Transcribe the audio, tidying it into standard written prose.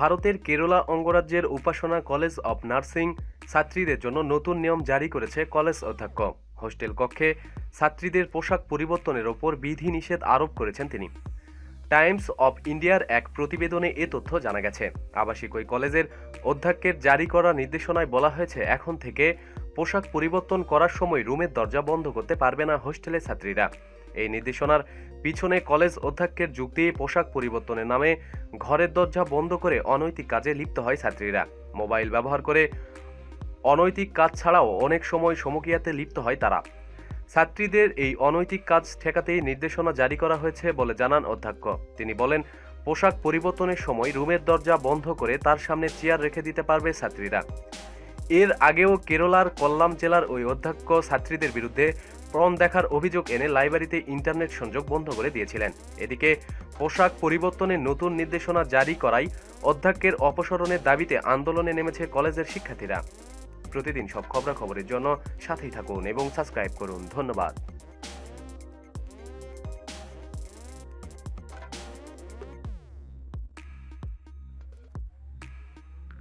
ভারতের কেরালা অঙ্গরাজ্যের উপাসনা college of nursing ছাত্রীদের জন্য নতুন নিয়ম জারি করেছে কলেজ অধ্যক্ষ। হোস্টেল কক্ষে ছাত্রীদের পোশাক পরিবর্তনের ওপর বিধিনিষেধ আরোপ করেছেন তিনি। টাইমস অব ইন্ডিয়ার এক প্রতিবেদনে এ তথ্য জানা গেছে। আবাসিক ওই কলেজের অধ্যক্ষের জারি করা নির্দেশনায় বলা হয়েছে, এখন থেকে পোশাক পরিবর্তন করার সময় রুমের দরজা বন্ধ করতে পারবে না হোস্টেলের ছাত্রীরা। এই নির্দেশনার পিছনে কলেজ অধ্যক্ষের যুক্তি, পোশাক পরিবর্তনের নামে ঘরের দরজা বন্ধ করে অনৈতিক কাজে লিপ্ত হয় ছাত্রীরা। মোবাইল ব্যবহার করে অনৈতিক কাজ ছাড়াও অনেক সময় সমকিয়াতে লিপ্ত হয় তারা। ছাত্রীদের এই অনৈতিক কাজ ঠেকাতেই নির্দেশনা জারি করা হয়েছে বলে জানান অধ্যক্ষ। তিনি বলেন, পোশাক পরিবর্তনের সময় রুমের দরজা বন্ধ করে তার সামনে চেয়ার রেখে দিতে পারবে ছাত্রীরা। এর আগেও কেরলার কল্লাম জেলার ওই অধ্যক্ষ ছাত্রীদের বিরুদ্ধে পণ দেখার অভিযোগ এনে লাইব্রেরিতে ইন্টারনেট সংযোগ বন্ধ করে দিয়েছিলেন। এদিকে পোশাক পরিবর্তনের নতুন নির্দেশনা জারি করায় অধ্যক্ষের অপসারণের দাবিতে আন্দোলনে নেমেছে কলেজের শিক্ষার্থীরা। প্রতিদিন সব খবরাখবরের জন্য সাথেই থাকুন এবং সাবস্ক্রাইব করুন। ধন্যবাদ।